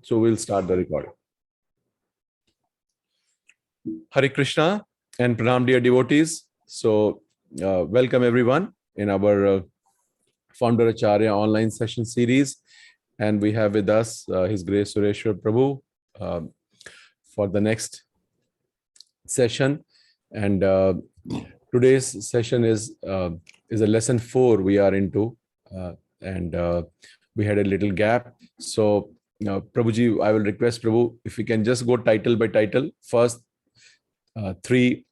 So we'll start the recording. Hare Krishna and Pranam, dear devotees. So welcome everyone in our Founder Acharya online session series. And we have with us His Grace Suresvara Prabhu for the next session. And today's session is a lesson 4 we are into. We had a little gap. So Prabhuji, I will request Prabhu, if we can just go title by title. First 3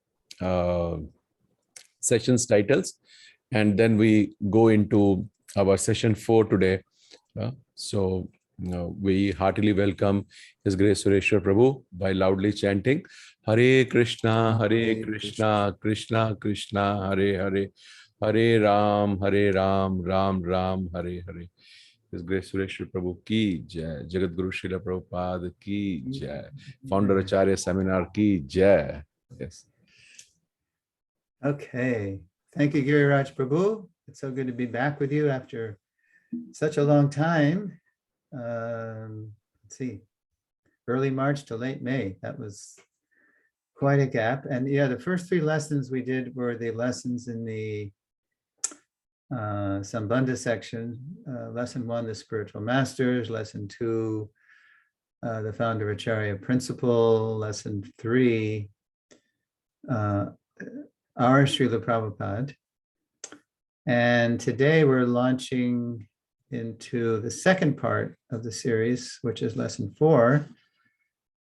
sessions titles, and then we go into our session 4 today. We heartily welcome His Grace Suresvara Prabhu by loudly chanting Hare Krishna, Krishna Krishna, Hare Hare, Hare Ram, Ram Ram, Hare Hare. His Grace Suresvara Prabhu ki jai, Jagat Guru Srila Prabhupada ki jai, Founder Acharya Seminar ki jai. Yes. Okay. Thank you, Giriraj Prabhu. It's so good to be back with you after such a long time. Let's see, early March to late May. That was quite a gap. And yeah, the first 3 lessons we did were the lessons in the Sambandha section. Lesson 1, the spiritual masters. Lesson 2, the Founder Acharya principle. Lesson 3, our Srila Prabhupada. And today we're launching into the second part of the series, which is lesson 4.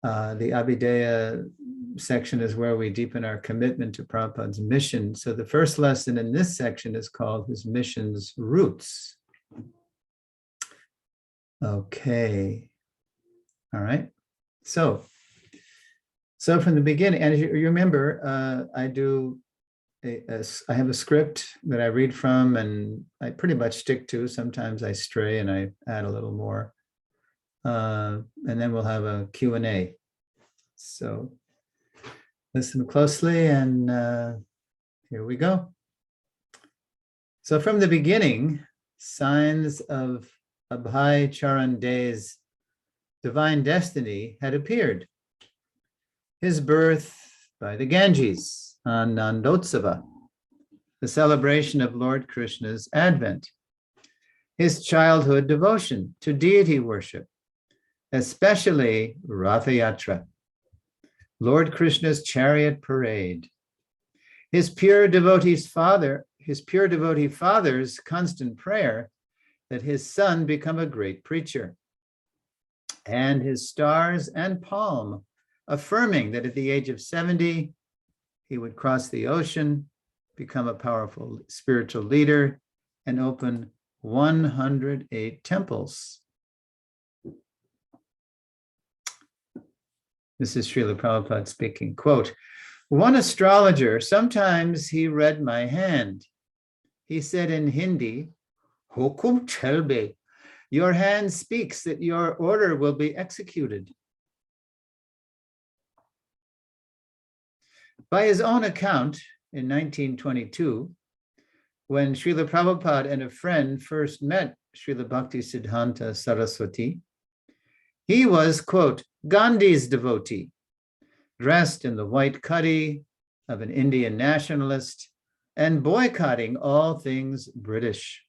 The Abhideya section is where we deepen our commitment to Prabhupada's mission. So the first lesson in this section is called his mission's roots. Okay. All right. So from the beginning, and as you remember, I have a script that I read from and I pretty much stick to. Sometimes I stray and I add a little more. And then we'll have a Q&A. So listen closely and here we go. So from the beginning, signs of Abhay Charan De's divine destiny had appeared. His birth by the Ganges on Nandotsava, the celebration of Lord Krishna's advent. His childhood devotion to deity worship, especially Ratha Yatra, Lord Krishna's chariot parade. His pure devotee father's constant prayer that his son become a great preacher. And his stars and palm affirming that at the age of 70, he would cross the ocean, become a powerful spiritual leader, and open 108 temples. This is Srila Prabhupada speaking, quote, "One astrologer, sometimes he read my hand. He said in Hindi, Hukum chalbe, your hand speaks that your order will be executed." By his own account, in 1922, when Srila Prabhupada and a friend first met Srila Bhaktisiddhanta Saraswati, he was, quote, Gandhi's devotee, dressed in the white khadi of an Indian nationalist and boycotting all things British.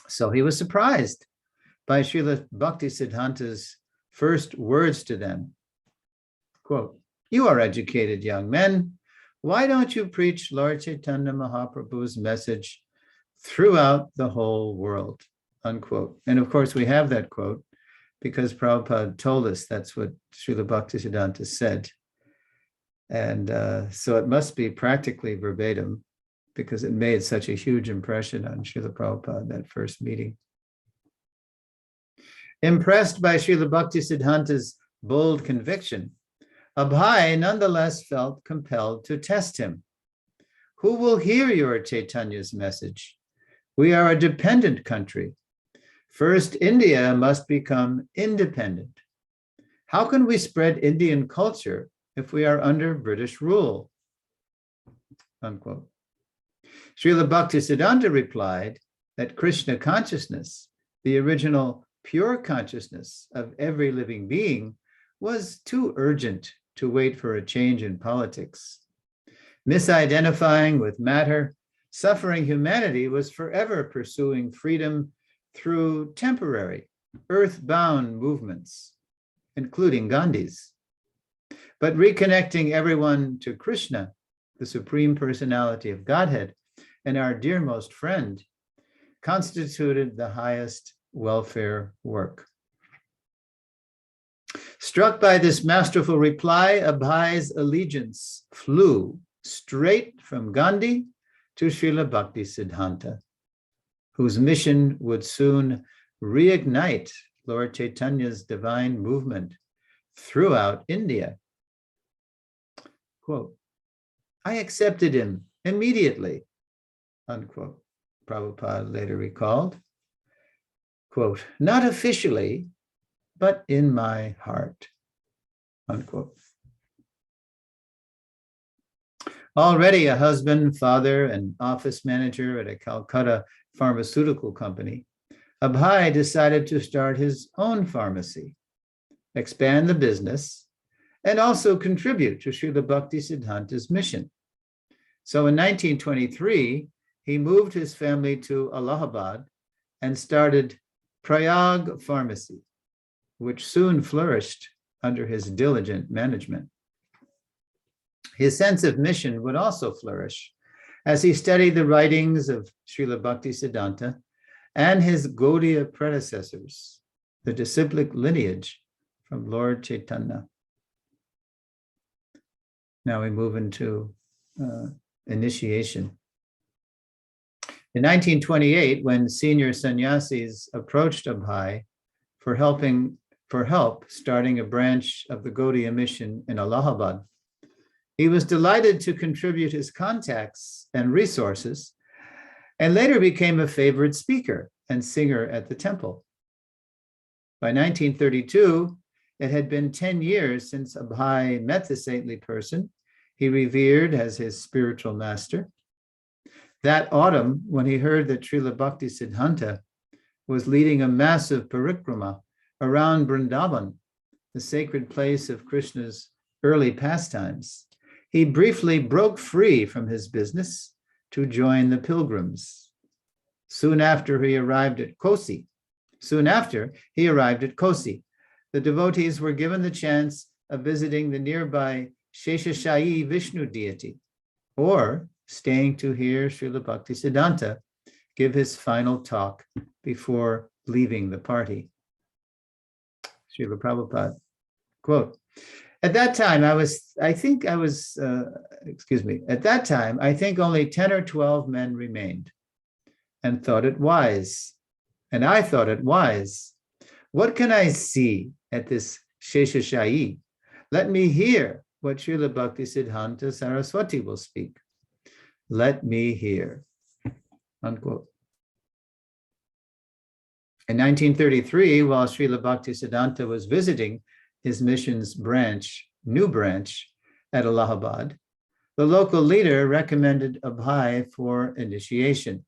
So he was surprised by Srila Bhaktisiddhanta's first words to them, quote, "You are educated young men. Why don't you preach Lord Chaitanya Mahaprabhu's message throughout the whole world?" Unquote. And of course, we have that quote because Prabhupada told us that's what Srila Bhaktisiddhanta said. And so it must be practically verbatim because it made such a huge impression on Srila Prabhupada, that first meeting. Impressed by Srila Bhaktisiddhanta's bold conviction, Abhay nonetheless felt compelled to test him. Who will hear your Chaitanya's message? We are a dependent country. First, India must become independent. How can we spread Indian culture if we are under British rule? Unquote. Srila Bhaktisiddhanta replied that Krishna consciousness, the original pure consciousness of every living being was too urgent to wait for a change in politics. Misidentifying with matter, suffering humanity was forever pursuing freedom through temporary, earth-bound movements, including Gandhi's. But reconnecting everyone to Krishna, the Supreme Personality of Godhead, and our dearmost friend, constituted the highest welfare work. Struck by this masterful reply, Abhai's allegiance flew straight from Gandhi to Srila Bhaktisiddhanta, whose mission would soon reignite Lord Chaitanya's divine movement throughout India. Quote, I accepted him immediately, unquote, Prabhupada later recalled. Quote, not officially, but in my heart, unquote. Already a husband, father, and office manager at a Calcutta pharmaceutical company, Abhai decided to start his own pharmacy, expand the business, and also contribute to Srila Bhaktisiddhanta's mission. So in 1923, he moved his family to Allahabad and started Prayag Pharmacy, which soon flourished under his diligent management. His sense of mission would also flourish as he studied the writings of Srila Bhaktisiddhanta and his Gaudiya predecessors, the disciplic lineage from Lord Chaitanya. Now we move into initiation. In 1928, when senior sannyasis approached Abhai for help starting a branch of the Gaudiya mission in Allahabad, he was delighted to contribute his contacts and resources, and later became a favorite speaker and singer at the temple. By 1932, it had been 10 years since Abhai met the saintly person he revered as his spiritual master. That autumn, when he heard that Srila Bhaktisiddhanta was leading a massive parikrama around Vrindavan, the sacred place of Krishna's early pastimes, he briefly broke free from his business to join the pilgrims. Soon after he arrived at Kosi, the devotees were given the chance of visiting the nearby Sheshashayi Vishnu deity, or staying to hear Srila Bhaktisiddhanta give his final talk before leaving the party. Srila Prabhupada, quote, at that time, I think only 10 or 12 men remained, and I thought it wise. What can I see at this Sheshashayi? Let me hear what Srila Bhaktisiddhanta Saraswati will speak. Let me hear, unquote. In 1933, while Srila Bhaktisiddhanta was visiting his mission's new branch at Allahabad, the local leader recommended Abhai for initiation.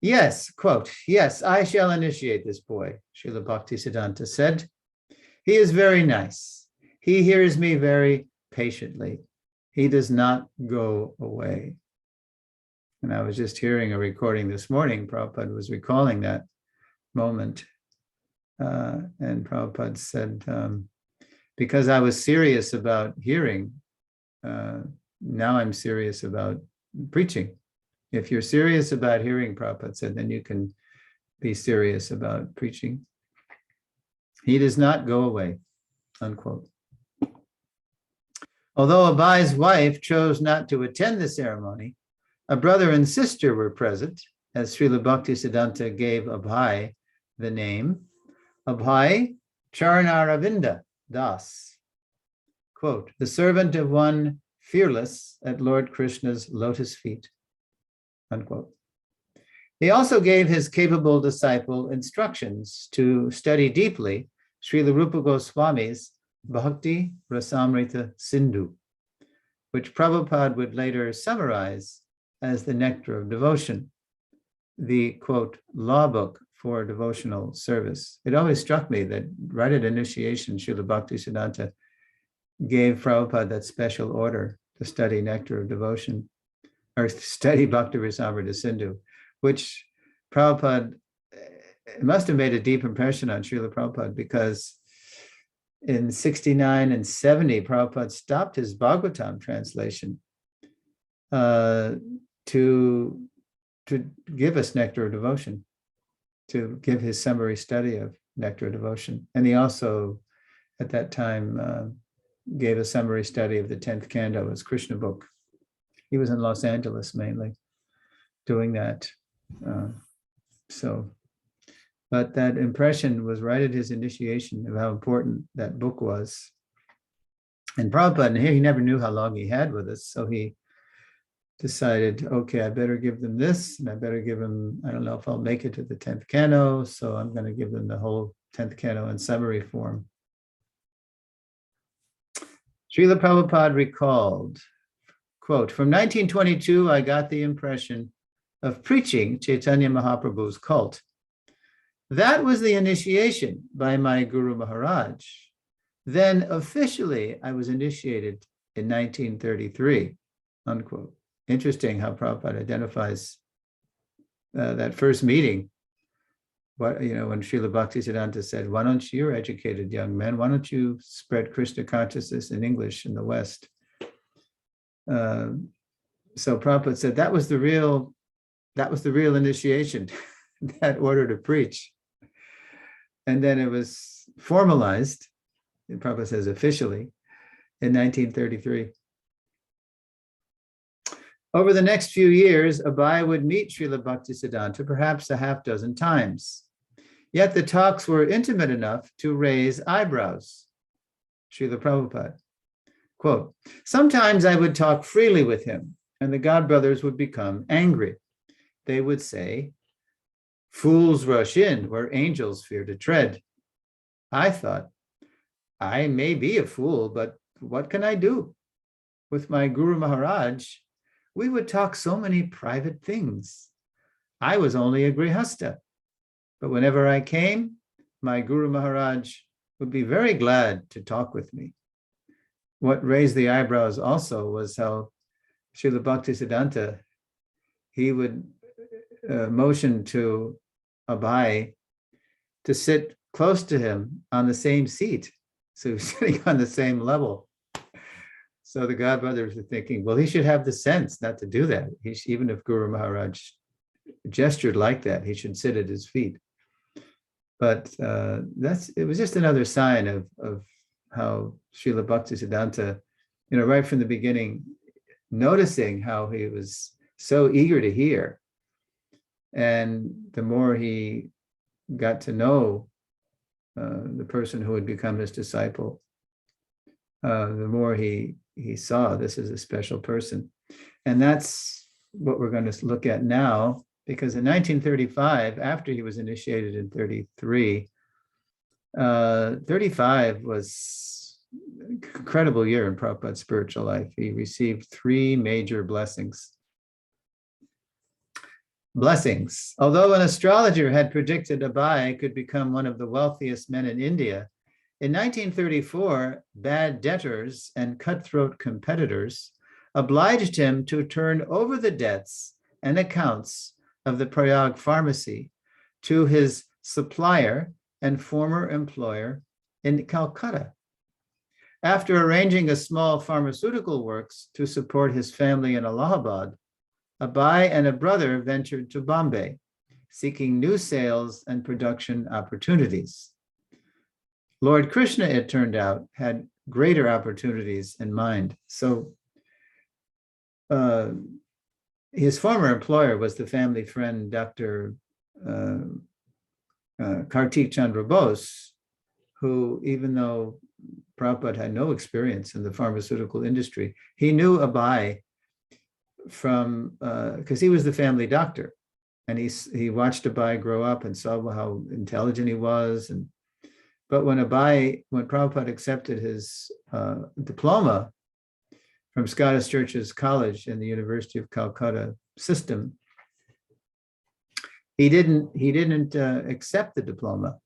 Yes, quote, yes, I shall initiate this boy, Srila Bhaktisiddhanta said. He is very nice. He hears me very patiently. He does not go away. And I was just hearing a recording this morning. Prabhupada was recalling that moment. And Prabhupada said, because I was serious about hearing, now I'm serious about preaching. If you're serious about hearing, Prabhupada said, then you can be serious about preaching. He does not go away, unquote. Although Abhai's wife chose not to attend the ceremony, a brother and sister were present as Srila Bhaktisiddhanta gave Abhai the name Abhai Charnaravinda Das, quote, the servant of one fearless at Lord Krishna's lotus feet, unquote. He also gave his capable disciple instructions to study deeply Srila Rupa Goswami's Bhakti Rasamrita Sindhu, which Prabhupada would later summarize as the nectar of devotion, the, quote, law book for devotional service. It always struck me that right at initiation, Srila Bhaktisiddhanta gave Prabhupada that special order to study Nectar of Devotion, or study Bhakti Rasamrita Sindhu, which Prabhupada, it must have made a deep impression on Srila Prabhupada, because in 69 and 70, Prabhupada stopped his Bhagavatam translation to give us Nectar of Devotion, to give his summary study of Nectar of Devotion. And he also, at that time, gave a summary study of the 10th canto, his Krishna book. He was in Los Angeles mainly doing that. But that impression was right at his initiation of how important that book was. And Prabhupada, he never knew how long he had with us, so he decided, okay, I better give them this, and I better give them, I don't know if I'll make it to the 10th canto, so I'm going to give them the whole 10th canto in summary form. Srila Prabhupada recalled, quote, from 1922, I got the impression of preaching Chaitanya Mahaprabhu's cult. That was the initiation by my Guru Maharaj. Then officially, I was initiated in 1933, unquote. Interesting how Prabhupada identifies that first meeting. When Srila Bhaktisiddhanta said, why don't you, you're educated young men, why don't you spread Krishna consciousness in English in the West? So Prabhupada said that was the real initiation, that order to preach. And then it was formalized, and Prabhupada says officially, in 1933. Over the next few years, Abai would meet Srila Bhaktisiddhanta perhaps a half dozen times. Yet the talks were intimate enough to raise eyebrows. Srila Prabhupada, quote, sometimes I would talk freely with him, and the godbrothers would become angry. They would say, fools rush in where angels fear to tread. I thought, I may be a fool, but what can I do? With my Guru Maharaj, we would talk so many private things. I was only a Grihasta, but whenever I came, my Guru Maharaj would be very glad to talk with me. What raised the eyebrows also was how Srila Bhaktisiddhanta, he would motion to Abai to sit close to him on the same seat. So he was sitting on the same level. So the godbrothers were thinking, well, he should have the sense not to do that. Even if Guru Maharaj gestured like that, he should sit at his feet. But it was just another sign of how Srila Bhaktisiddhanta, right from the beginning, noticing how he was so eager to hear. And the more he got to know the person who would become his disciple, the more he saw this is a special person. And that's what we're going to look at now, because in 1935, after he was initiated in 33, 35 was an incredible year in Prabhupada's spiritual life. He received 3 major blessings. Although an astrologer had predicted Abai could become one of the wealthiest men in India, in 1934, bad debtors and cutthroat competitors obliged him to turn over the debts and accounts of the Prayag pharmacy to his supplier and former employer in Calcutta. After arranging a small pharmaceutical works to support his family in Allahabad, Abai and a brother ventured to Bombay, seeking new sales and production opportunities. Lord Krishna, it turned out, had greater opportunities in mind. So his former employer was the family friend, Dr. Kartik Chandra Bose, who, even though Prabhupada had no experience in the pharmaceutical industry, he knew Abai from, because he was the family doctor, and he watched Abai grow up and saw how intelligent he was. But when Prabhupada accepted his diploma from Scottish Churches College in the University of Calcutta system, he didn't accept the diploma.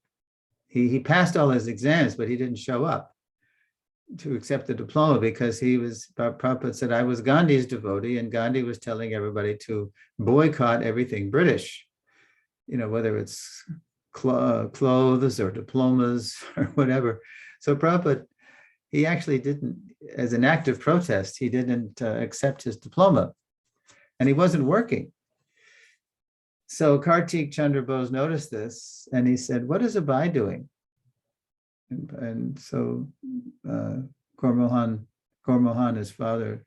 He passed all his exams, but he didn't show up to accept the diploma because Prabhupada said, I was Gandhi's devotee, and Gandhi was telling everybody to boycott everything British, whether it's clothes or diplomas or whatever. So Prabhupada, he actually didn't, as an act of protest, he didn't accept his diploma, and he wasn't working. So Kartik Chandra Bose noticed this, and he said, what is Abai doing? And so Gormohan, his father,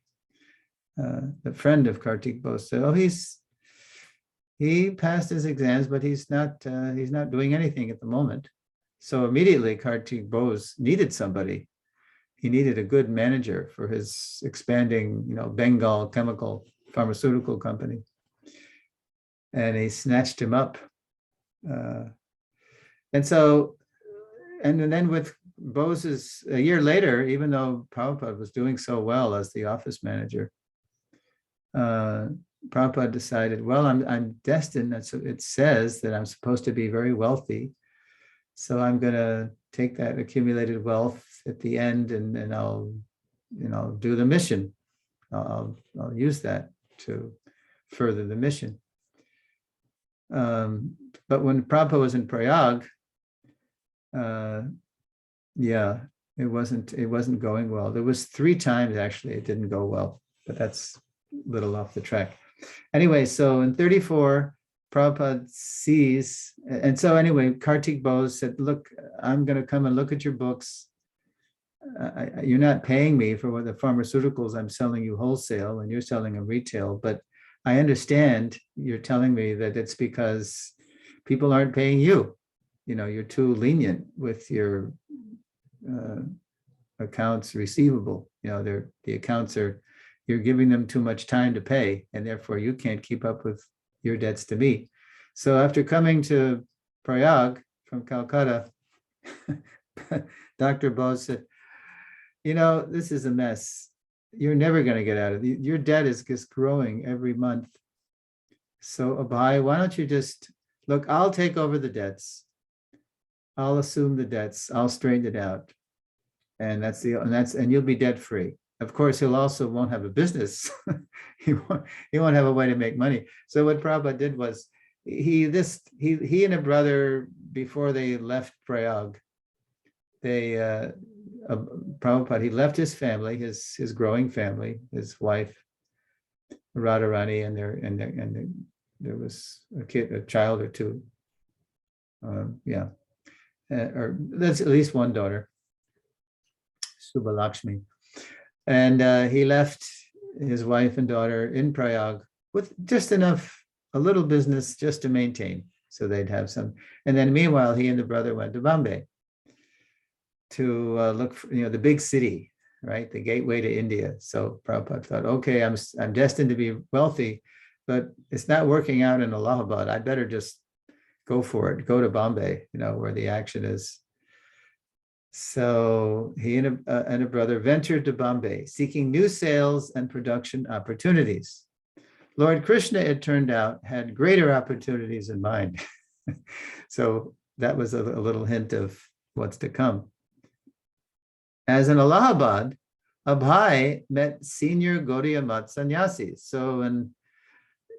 the friend of Kartik Bose, said, oh, he passed his exams, but he's not doing anything at the moment. So immediately Kartik Bose needed somebody. He needed a good manager for his expanding, Bengal chemical pharmaceutical company. And he snatched him up. And then with Bose's, a year later, even though Prabhupada was doing so well as the office manager, Prabhupada decided, well, I'm destined, it says that I'm supposed to be very wealthy. So I'm going to take that accumulated wealth at the end and I'll, do the mission. I'll use that to further the mission. But when Prabhupada was in Prayag, it wasn't going well. There was 3 times actually it didn't go well, but that's a little off the track. Anyway, so in 34, Prabhupada sees, and so anyway, Kartik Bose said, look, I'm going to come and look at your books. You're not paying me for what the pharmaceuticals I'm selling you wholesale, and you're selling them retail, but I understand you're telling me that it's because people aren't paying you. You're too lenient with your accounts receivable. The accounts you're giving them too much time to pay, and therefore you can't keep up with your debts to me. So after coming to Prayag from Calcutta, Dr. Bose said, this is a mess. You're never going to get out of it. Your debt is just growing every month. So Abai, why don't you just, look, I'll take over the debts. I'll assume the debts. I'll straighten it out. And you'll be debt free. Of course, he'll also won't have a business. he won't have a way to make money. So what Prabhupada did was he and a brother, before they left Prayag, Prabhupada, he left his family, his growing family, his wife, Radharani, and there was a child or 2. Or that's at least one daughter, Subbalakshmi. And he left his wife and daughter in Prayag with just enough, a little business just to maintain, so they'd have some. And then meanwhile, he and the brother went to Bombay to look for, the big city, right? The gateway to India. So Prabhupada thought, okay, I'm destined to be wealthy, but it's not working out in Allahabad. I'd better just go for it, go to Bombay, where the action is. So he and a brother ventured to Bombay, seeking new sales and production opportunities. Lord Krishna, it turned out, had greater opportunities in mind. So that was a little hint of what's to come. As in Allahabad, Abhay met senior Gaudiya Mat sannyasis. So in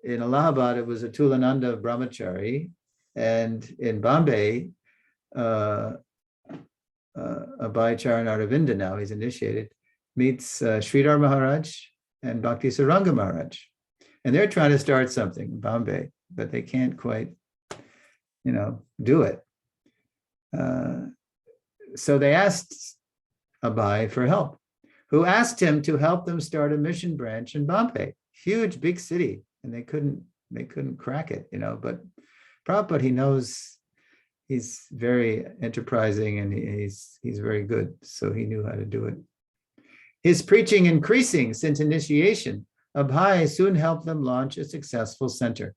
Allahabad, it was Atulananda Brahmachari, and in Bombay, Abhay Charanaravinda, now he's initiated, meets Sridhar Maharaj and Bhakti Saranga Maharaj. And they're trying to start something in Bombay, but they can't quite, do it. So they asked Abhay for help, who asked him to help them start a mission branch in Bombay, huge, big city, and they couldn't crack it, but Prabhupada, he knows, he's very enterprising and he's very good, so he knew how to do it. His preaching increasing since initiation, Abhay soon helped them launch a successful center.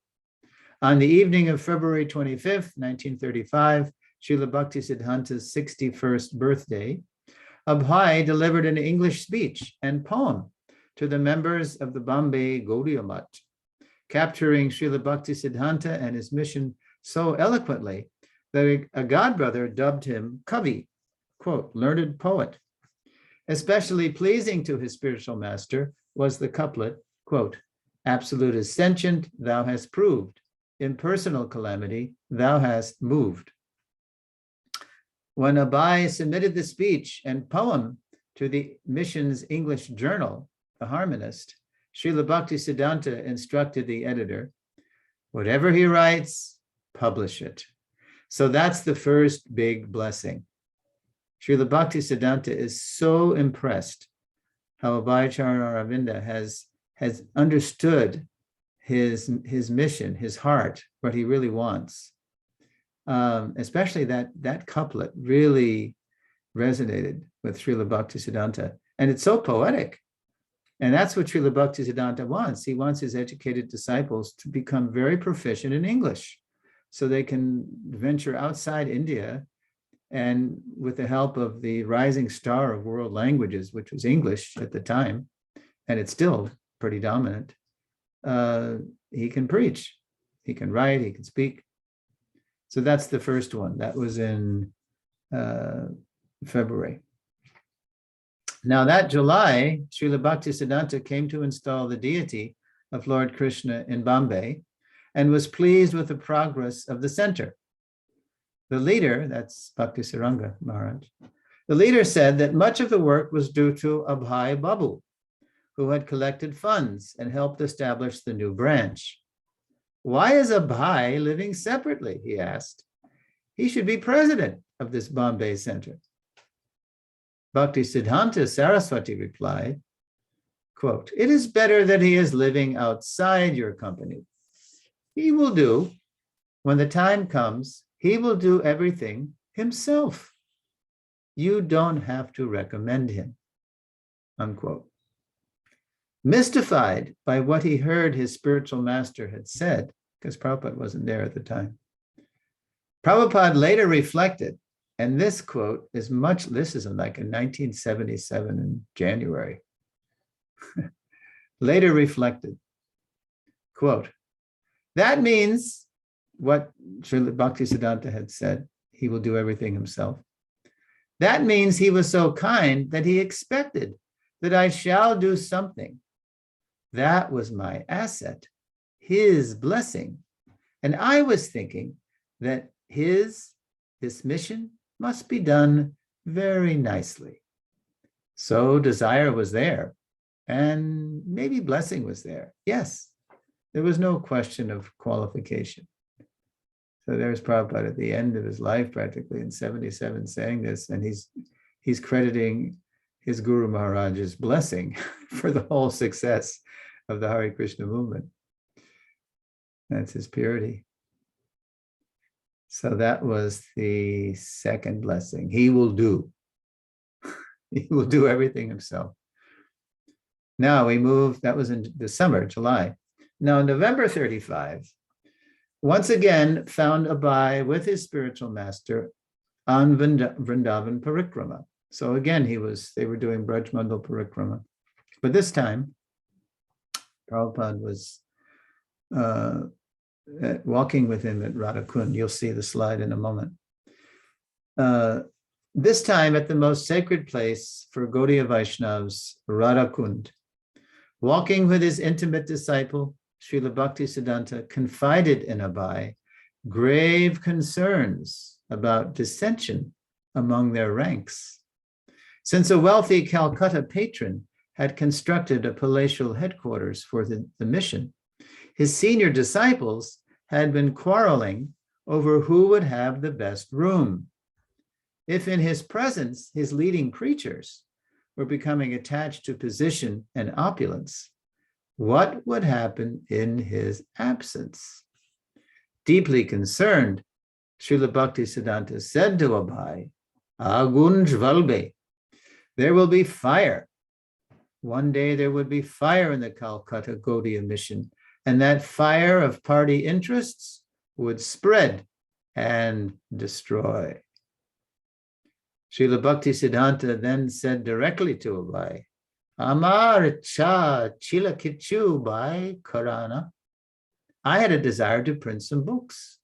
On the evening of February 25th, 1935, Srila Bhaktisiddhanta's 61st birthday, Abhay delivered an English speech and poem to the members of the Bombay Gaudiya Mat, capturing Srila Bhaktisiddhanta and his mission so eloquently that a godbrother dubbed him Kavi, quote, learned poet. Especially pleasing to his spiritual master was the couplet, quote, absolute is sentient, thou hast proved. Impersonal calamity, thou hast moved. When Abai submitted the speech and poem to the mission's English journal, The Harmonist, Srila Bhaktisiddhanta instructed the editor, whatever he writes, publish it. So that's the first big blessing. Srila Bhaktisiddhanta is so impressed how Abhayacharya Aravinda has understood his mission, his heart, what he really wants. Especially that couplet really resonated with Srila Bhaktisiddhanta. And it's so poetic. And that's what Srila Bhaktisiddhanta wants. He wants his educated disciples to become very proficient in English so they can venture outside India and with the help of the rising star of world languages, which was English at the time, and it's still pretty dominant, he can preach, he can write, he can speak. So that's the first one. That was in February. Now that July, Srila Bhaktisiddhanta came to install the deity of Lord Krishna in Bombay and was pleased with the progress of the center. The leader, that's Bhaktisaranga Maharaj, the leader said that much of the work was due to Abhay Babu, who had collected funds and helped establish the new branch. Why is Abhay living separately, he asked. He should be president of this Bombay center. Bhaktisiddhanta Saraswati replied, quote, it is better that he is living outside your company. He will do, when the time comes, he will do everything himself. You don't have to recommend him, unquote. Mystified by what he heard his spiritual master had said, because Prabhupada wasn't there at the time, Prabhupada later reflected, and this quote is this is like in 1977 in January, later reflected, quote, that means what Srila Bhaktisiddhanta had said, he will do everything himself. That means he was so kind that he expected that I shall do something. That was my asset, his blessing. And I was thinking that this mission must be done very nicely. So desire was there, and maybe blessing was there. Yes, there was no question of qualification. So there's Prabhupada at the end of his life, practically in 77, saying this, and he's crediting his Guru Maharaj's blessing for the whole success of the Hare Krishna movement. That's his purity. So that was the second blessing. He will do. He will do everything himself. Now we move, that was in the summer, July. Now November 35, once again found Abai with his spiritual master on Vrindavan Parikrama. So again, they were doing Braj Mandal Parikrama. But this time, Prabhupada was walking with him at Radhakund. You'll see the slide in a moment. This time at the most sacred place for Gaudiya Vaishnavas, Radhakund. Walking with his intimate disciple, Srila Bhaktisiddhanta confided in Abai grave concerns about dissension among their ranks. Since a wealthy Calcutta patron had constructed a palatial headquarters for the mission, his senior disciples had been quarreling over who would have the best room. If in his presence, his leading preachers were becoming attached to position and opulence, what would happen in his absence? Deeply concerned, Srila Bhaktisiddhanta said to Abai, Agun Jvalbe, there will be fire. One day there would be fire in the Calcutta Gaudiya mission, and that fire of party interests would spread and destroy. Srila Bhaktisiddhanta then said directly to Abai, Amar cha chila kichu bai karana. I had a desire to print some books.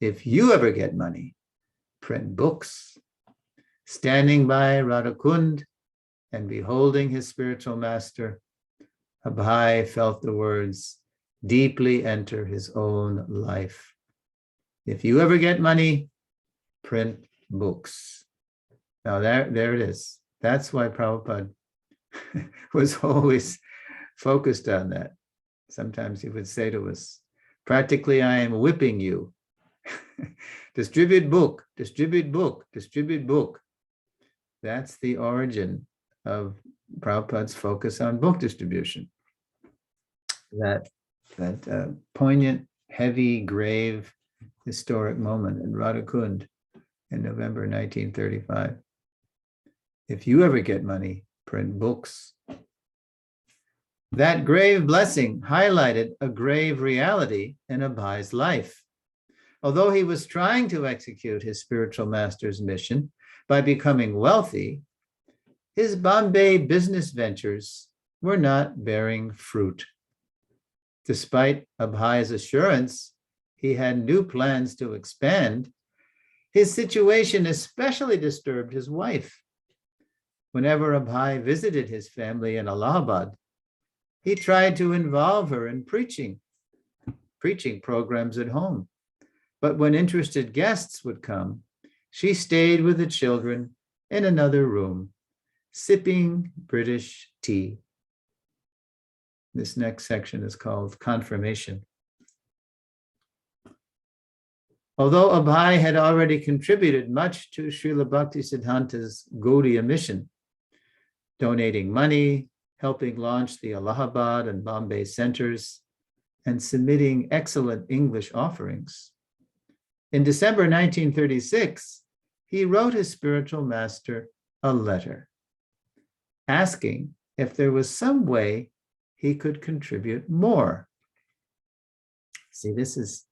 if you ever get money, print books. Standing by Radhakund and beholding his spiritual master, Abhay felt the words deeply enter his own life. If you ever get money, print books. Now there it is. That's why Prabhupada was always focused on that. Sometimes he would say to us, practically, I am whipping you. Distribute book, distribute book, distribute book. That's the origin of Prabhupada's focus on book distribution. That poignant, heavy, grave, historic moment in Radhakund in November 1935. If you ever get money, print books. That grave blessing highlighted a grave reality in Abhay's life. Although he was trying to execute his spiritual master's mission by becoming wealthy, his Bombay business ventures were not bearing fruit. Despite Abhay's assurance he had new plans to expand, his situation especially disturbed his wife. Whenever Abhay visited his family in Allahabad, he tried to involve her in preaching programs at home. But when interested guests would come, she stayed with the children in another room, sipping British tea. This next section is called Confirmation. Although Abhay had already contributed much to Srila Bhaktisiddhanta's Gaudiya mission, donating money, helping launch the Allahabad and Bombay centers, and submitting excellent English offerings, in December 1936, he wrote his spiritual master a letter asking if there was some way he could contribute more. See, this is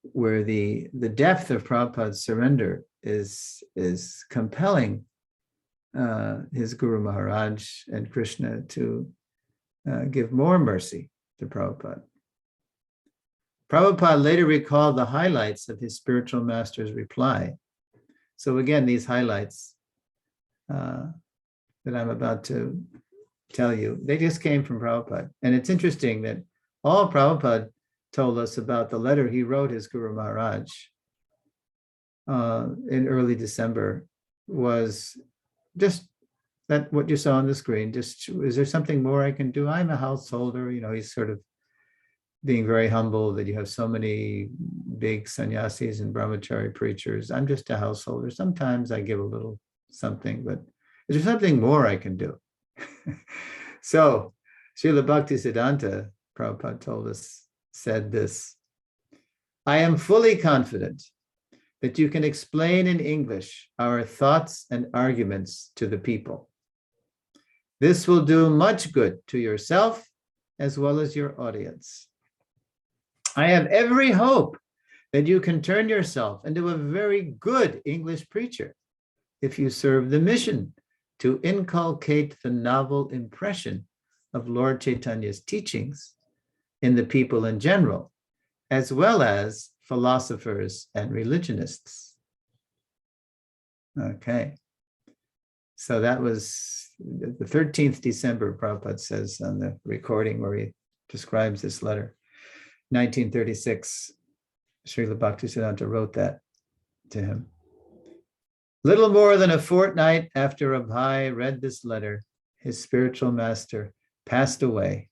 where the depth of Prabhupada's surrender is compelling his Guru Maharaj and Krishna to give more mercy to Prabhupada. Prabhupada later recalled the highlights of his spiritual master's reply. So again, these highlights that I'm about to tell you, they just came from Prabhupada. And it's interesting that all Prabhupada told us about the letter he wrote his Guru Maharaj in early December was just that what you saw on the screen. Just, is there something more I can do? I'm a householder. You know, he's sort of being very humble that you have so many big sannyasis and brahmachari preachers. I'm just a householder. Sometimes I give a little something, but is there something more I can do? So Srila Bhaktisiddhanta, Prabhupada told us, said this: I am fully confident that you can explain in English our thoughts and arguments to the people. This will do much good to yourself as well as your audience. I have every hope that you can turn yourself into a very good English preacher if you serve the mission to inculcate the novel impression of Lord Chaitanya's teachings in the people in general, as well as philosophers and religionists. Okay. So that was the 13th December, Prabhupada says on the recording where he describes this letter. 1936, Srila Bhaktisiddhanta wrote that to him. Little more than a fortnight after Abhay read this letter, his spiritual master passed away.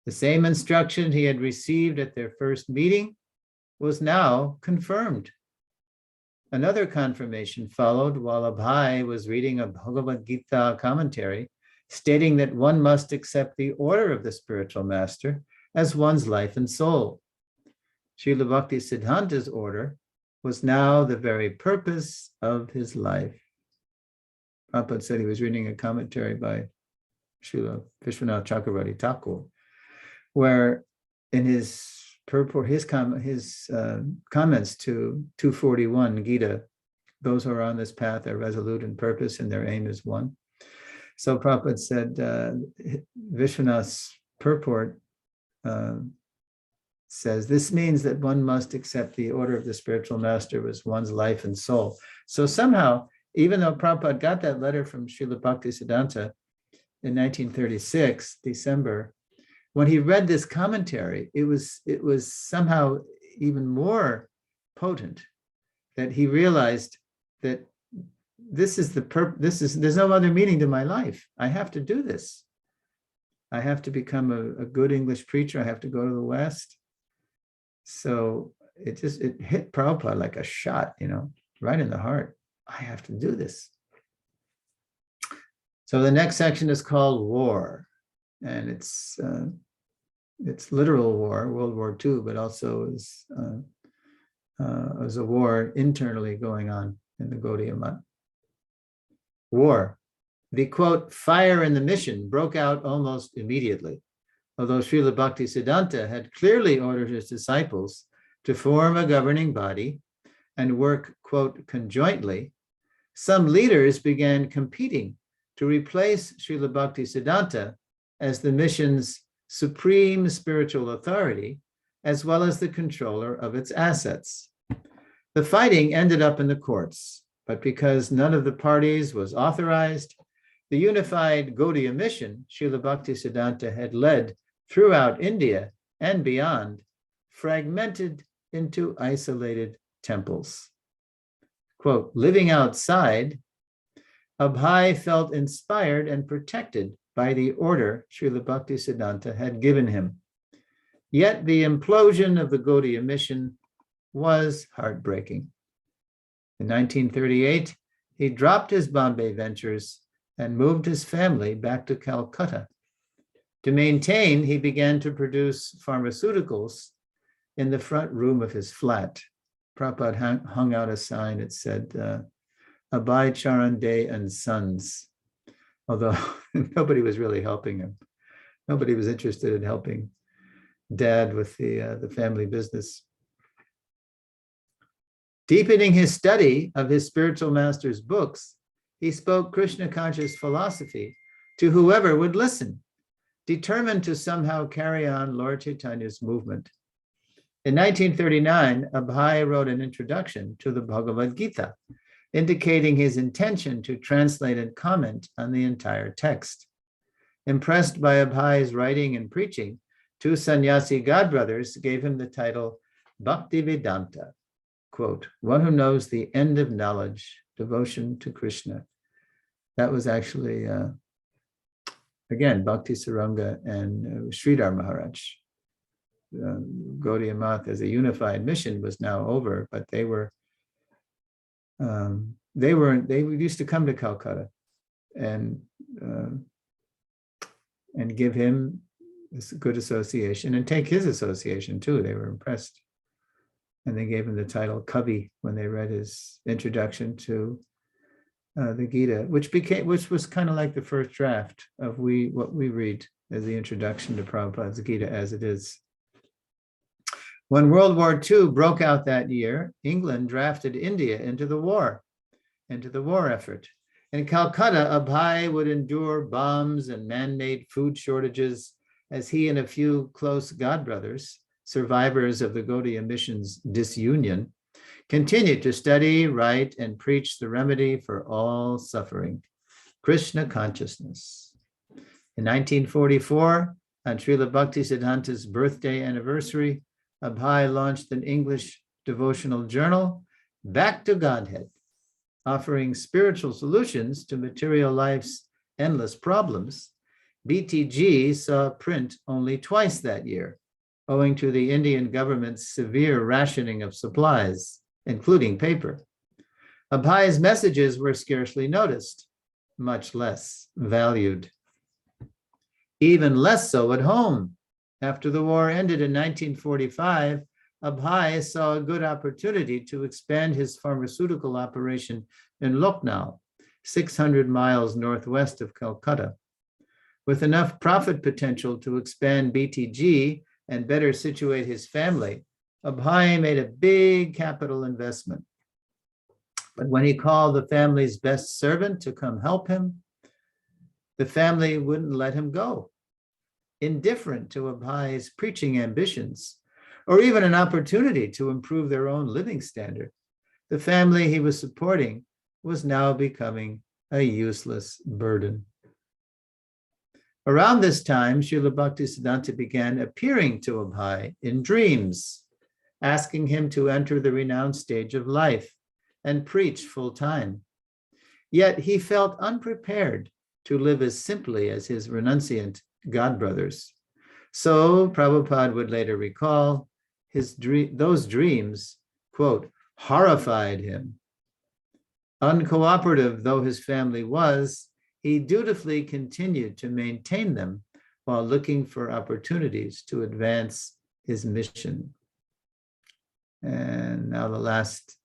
The same instruction he had received at their first meeting was now confirmed. Another confirmation followed while Abhay was reading a Bhagavad Gita commentary, stating that one must accept the order of the spiritual master as one's life and soul. Srila Bhaktisiddhanta's order was now the very purpose of his life. Prabhupada said he was reading a commentary by Srila Vishwanath Chakravarti Thakur, where in his comments to 241 Gita, those who are on this path are resolute in purpose and their aim is one. So Prabhupada said Vishwanath's purport says, this means that one must accept the order of the spiritual master as one's life and soul. So somehow, even though Prabhupada got that letter from Srila Bhaktisiddhanta in 1936, December, when he read this commentary, it was somehow even more potent, that he realized that there's no other meaning to my life. I have to do this. I have to become a good English preacher. I have to go to the West. So it hit Prabhupada like a shot, right in the heart. I have to do this. So the next section is called War, and it's literal war, World War II, but also is a war internally going on in the Gaudiya Math. War. The quote, fire in the mission broke out almost immediately, although Srila Bhaktisiddhanta had clearly ordered his disciples to form a governing body and work, quote, conjointly. Some leaders began competing to replace Srila Bhaktisiddhanta as the mission's supreme spiritual authority, as well as the controller of its assets. The fighting ended up in the courts, but because none of the parties was authorized, the unified Gaudiya mission Srila Bhaktisiddhanta had led throughout India and beyond fragmented into isolated temples. Quote, living outside, Abhay felt inspired and protected by the order Srila Bhaktisiddhanta had given him. Yet the implosion of the Gaudiya mission was heartbreaking. In 1938, he dropped his Bombay ventures and moved his family back to Calcutta. To maintain, he began to produce pharmaceuticals in the front room of his flat. Prabhupada hung out a sign that said, Abhay Charan Day and Sons, although nobody was really helping him. Nobody was interested in helping Dad with the family business. Deepening his study of his spiritual master's books, he spoke Krishna conscious philosophy to whoever would listen, determined to somehow carry on Lord Chaitanya's movement. In 1939, Abhay wrote an introduction to the Bhagavad Gita, indicating his intention to translate and comment on the entire text. Impressed by Abhay's writing and preaching, two sannyasi godbrothers gave him the title Bhaktivedanta, quote, one who knows the end of knowledge, devotion to Krishna. That was actually, again, Bhakti Saranga and Sridhar Maharaj. Gaudiya Math as a unified mission was now over, but they used to come to Calcutta and give him this good association and take his association too. They were impressed. And they gave him the title Kavi when they read his introduction to the Gita, which was kind of like the first draft of what we read as the introduction to Prabhupada's Gita as it is. When World War II broke out that year, England drafted India into the war effort. In Calcutta, Abhay would endure bombs and man-made food shortages as he and a few close godbrothers, survivors of the Gaudiya mission's disunion, continued to study, write, and preach the remedy for all suffering, Krishna consciousness. In 1944, on Srila Bhaktisiddhanta's birthday anniversary, Abhay launched an English devotional journal, Back to Godhead, offering spiritual solutions to material life's endless problems. BTG saw print only twice that year, owing to the Indian government's severe rationing of supplies, including paper. Abhay's messages were scarcely noticed, much less valued. Even less so at home. After the war ended in 1945, Abhay saw a good opportunity to expand his pharmaceutical operation in Lucknow, 600 miles northwest of Calcutta. With enough profit potential to expand BTG and better situate his family, Abhay made a big capital investment. But when he called the family's best servant to come help him, the family wouldn't let him go. Indifferent to Abhay's preaching ambitions, or even an opportunity to improve their own living standard. The family he was supporting was now becoming a useless burden. Around this time, Srila Bhaktisiddhanta began appearing to Abhay in dreams, asking him to enter the renounced stage of life and preach full time. Yet he felt unprepared to live as simply as his renunciant godbrothers. So Prabhupada would later recall those dreams, quote, horrified him. Uncooperative though his family was, he dutifully continued to maintain them while looking for opportunities to advance his mission. And now the last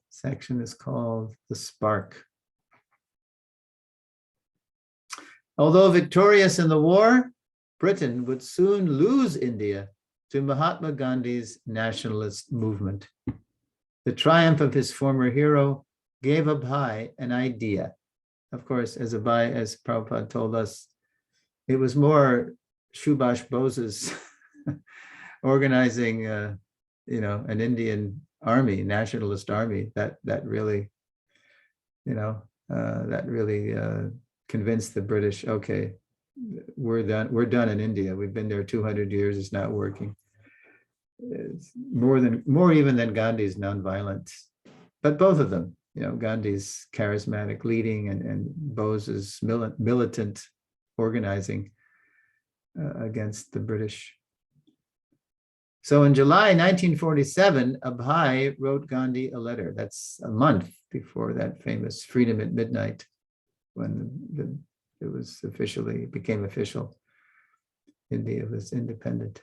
section is called The Spark. Although victorious in the war, Britain would soon lose India to Mahatma Gandhi's nationalist movement. The triumph of his former hero gave Abhay an idea. Of course, as Prabhupada told us, it was more Subhash Bose's organizing, an Indian army, nationalist army that really convinced the British, okay, we're done in India. We've been there 200 years. It's not working. It's more even than Gandhi's nonviolence, but both of them, Gandhi's charismatic leading and Bose's militant organizing against the British. So in July 1947, Abhay wrote Gandhi a letter. That's a month before that famous Freedom at Midnight, when it became official. India was independent.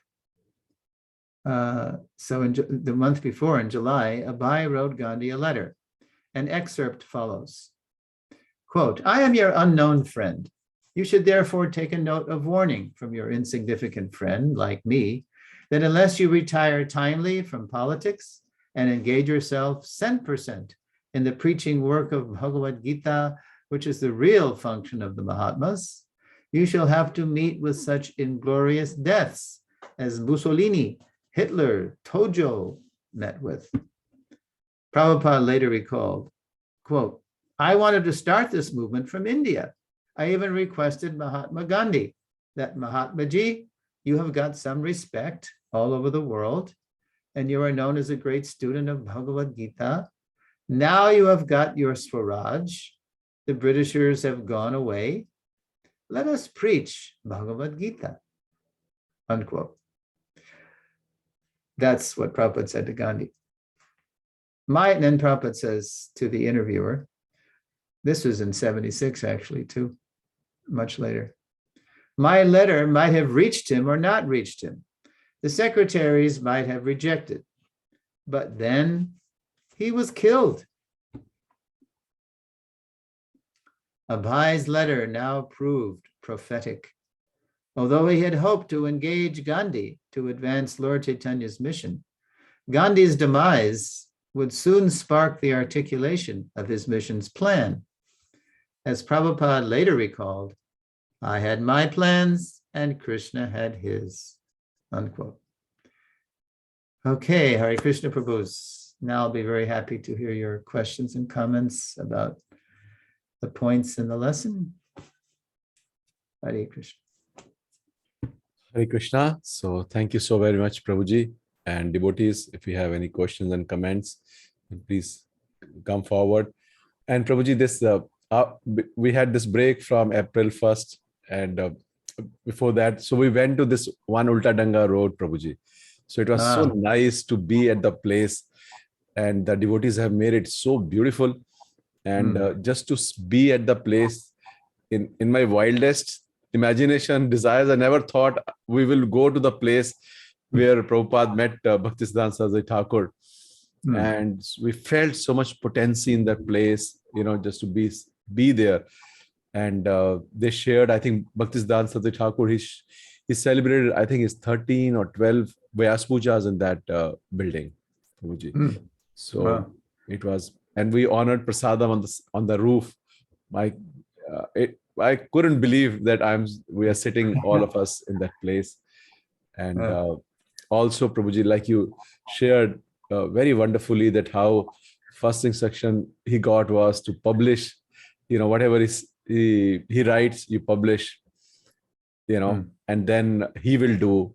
So in the month before, in July, Abhay wrote Gandhi a letter. An excerpt follows. Quote, I am your unknown friend. You should therefore take a note of warning from your insignificant friend, like me, that unless you retire timely from politics and engage yourself 100% in the preaching work of Bhagavad Gita, which is the real function of the Mahatmas, you shall have to meet with such inglorious deaths as Mussolini, Hitler, Tojo met with. Prabhupada later recalled, quote, I wanted to start this movement from India. I even requested Mahatma Gandhi that Mahatmaji, you have got some respect all over the world, and you are known as a great student of Bhagavad Gita. Now you have got your Swaraj. The Britishers have gone away. Let us preach Bhagavad Gita, unquote. That's what Prabhupada said to Gandhi. And then Prabhupada says to the interviewer, this was in 76 actually too, much later. My letter might have reached him or not reached him. The secretaries might have rejected, but then he was killed. Abhay's letter now proved prophetic. Although he had hoped to engage Gandhi to advance Lord Chaitanya's mission, Gandhi's demise would soon spark the articulation of his mission's plan. As Prabhupada later recalled, I had my plans and Krishna had his, unquote. Okay, Hare Krishna Prabhus. Now I'll be very happy to hear your questions and comments about the points in the lesson. Hare Krishna. Hare Krishna. So thank you so very much, Prabhuji. And devotees, if you have any questions and comments, please come forward. And Prabhuji, we had this break from April 1st, and before that, so we went to this one Ulta Danga road, Prabhuji. So it was so nice to be at the place, and the devotees have made it so beautiful. And just to be at the place, in my wildest imagination, desires, I never thought we will go to the place where Prabhupada met Bhaktisiddhanta Saraswati Thakur. And we felt so much potency in that place, just to be there. And they shared, I think, Bhaktisiddhanta Saraswati Thakur, he celebrated, I think, his 13 or 12 Vyas Pujas in that building, Prabhuji. So it was, and we honored Prasadam on the roof. I couldn't believe that we are sitting, all of us, in that place. And also, Prabhuji, like you shared very wonderfully that how first instruction he got was to publish, whatever he writes, you publish, and then he will do,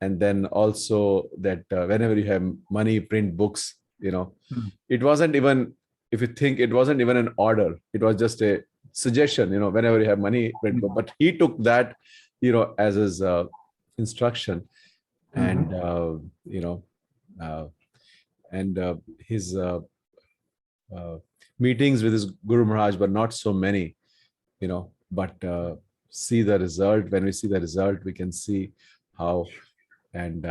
and then also that whenever you have money, print books, it wasn't even, if you think, it wasn't even an order. It was just a suggestion, whenever you have money, print book. But he took that, as his instruction, and his meetings with his Guru Maharaj were not so many, but see the result. When we see the result, we can see how. And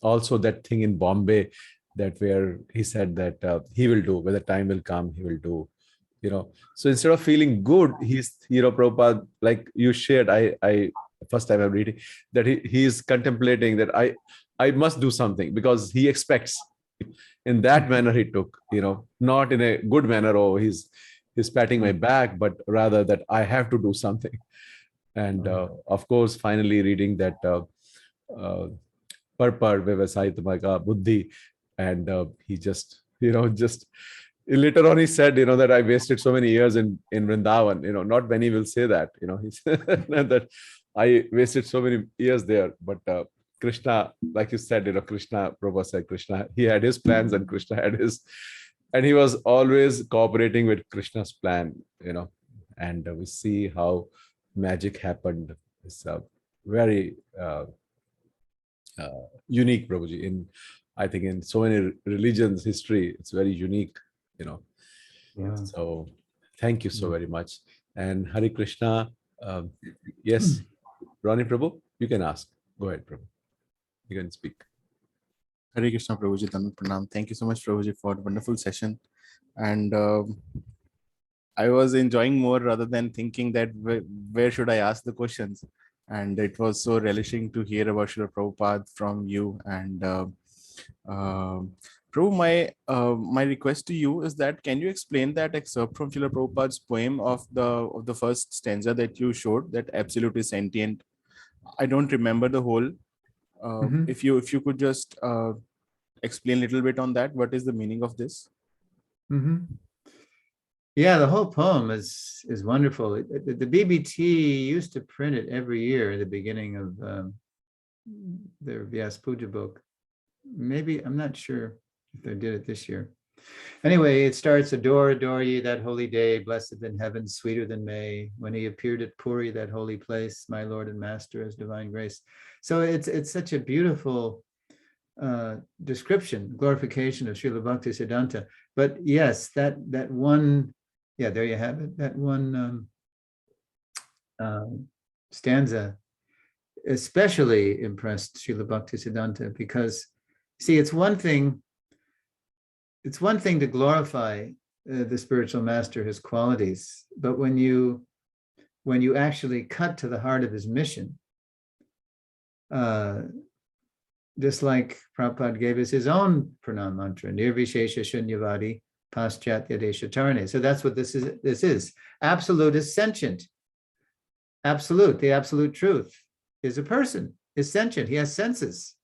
also that thing in Bombay, that where he said that he will do, when the time will come, he will do, so instead of feeling good, he's, Prabhupada, like you shared, I first time I'm reading that he's contemplating that I must do something, because he expects. In that manner he took, not in a good manner, oh, he's patting my back, but rather that I have to do something. And of course, finally reading that Parpar Vyavasayitamaga Buddhi, and he just, just later on he said, that I wasted so many years in Vrindavan. Not many will say that, he said that I wasted so many years there, but Krishna, like you said, Krishna, Prabhupada said, Krishna, he had his plans and Krishna had his, and he was always cooperating with Krishna's plan, and we see how magic happened. It's very unique, Prabhuji, I think in so many religions history, it's very unique, So thank you so very much. And Hare Krishna, yes, Ronnie Prabhu, you can ask. Go ahead, Prabhu. You can speak. Hare Krishna, Prabhuji, Dandavat Pranam. Thank you so much, Prabhuji, for the wonderful session. And I was enjoying more rather than thinking that where should I ask the questions. And it was so relishing to hear about Srila Prabhupada from you. And Prabhu, my request to you is that can you explain that excerpt from Srila Prabhupada's poem of the first stanza that you showed, that absolute is sentient? I don't remember the whole. If you could just explain a little bit on that, what is the meaning of this? Yeah, the whole poem is wonderful. The BBT used to print it every year at the beginning of their Vyas Puja book. Maybe, I'm not sure if they did it this year. Anyway, it starts, adore ye that holy day, blessed in heaven, sweeter than May, when he appeared at Puri, that holy place, my Lord and Master as divine grace. So it's such a beautiful description, glorification of Srila Bhakti Siddhanta. But yes, that one, yeah, there you have it. That one stanza especially impressed Srila Bhakti Siddhanta, because see, it's one thing to glorify the spiritual master, his qualities, but when you actually cut to the heart of his mission, just like Prabhupada gave us his own pranam mantra, Nirvishesha Shunyavadi Paschatya Deshatarne. So that's what this is. Absolute is sentient. Absolute, the absolute truth, is a person, is sentient. He has senses.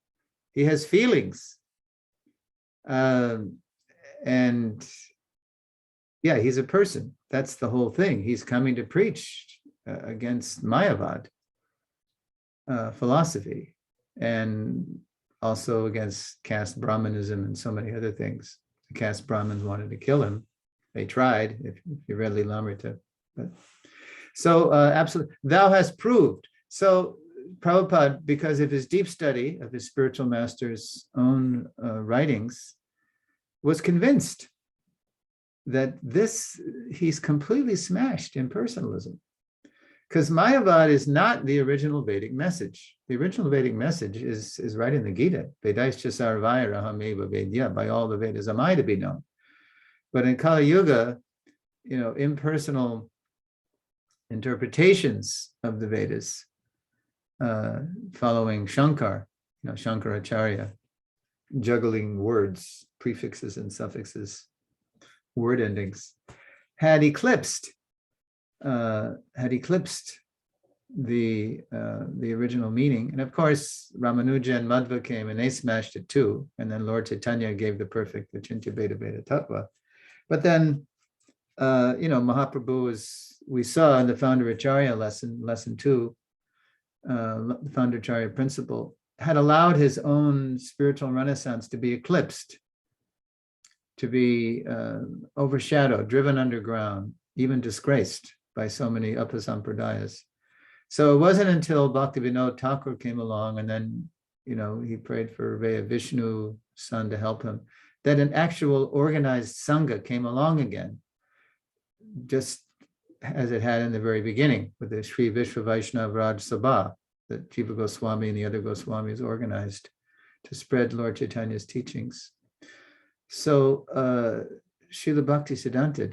He has feelings. And yeah, he's a person. That's the whole thing. He's coming to preach against Mayavad philosophy, and also against caste Brahmanism and so many other things. The caste Brahmins wanted to kill him. They tried, if you read Lilamrita. But so absolutely, thou hast proved. So Prabhupada, because of his deep study of his spiritual master's own writings, was convinced that he's completely smashed impersonalism. Because Mayavad is not the original Vedic message. The original Vedic message is right in the Gita. Vedaischa sarvaya rahameva vedya, by all the Vedas am I to be known. But in Kali Yuga, impersonal interpretations of the Vedas, following Shankar, Shankar Acharya, juggling words, prefixes and suffixes, word endings, had eclipsed the original meaning. And of course, Ramanuja and Madhva came and they smashed it too. And then Lord Chaitanya gave the perfect Achintya Bheda Bheda Tattva. But then, Mahaprabhu is, we saw in the Founder Acharya lesson 2, the Founder Acharya principle, had allowed his own spiritual renaissance to be eclipsed, to be overshadowed, driven underground, even disgraced by so many Upasampradayas. So it wasn't until Bhaktivinoda Thakur came along, and then, he prayed for Veya Vishnu son to help him, that an actual organized Sangha came along again, just as it had in the very beginning with the Sri Vishwa Vaishnava Raj Sabha that Jiva Goswami and the other Goswamis organized to spread Lord Chaitanya's teachings. So Srila Bhaktisiddhanta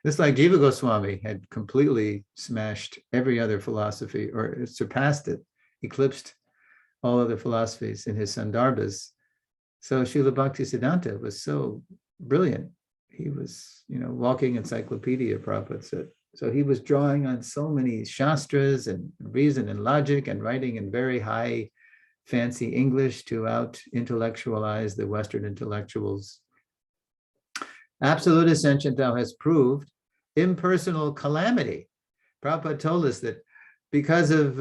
just like Jiva Goswami had completely smashed every other philosophy, or surpassed it, eclipsed all other philosophies in his Sandarbhas. So Srila Bhaktisiddhanta was so brilliant. He was, walking encyclopedia, Prabhupada said. So he was drawing on so many shastras and reason and logic and writing in very high fancy English to out-intellectualize the Western intellectuals. Absolute ascension thou hast proved impersonal calamity. Prabhupada told us that because of,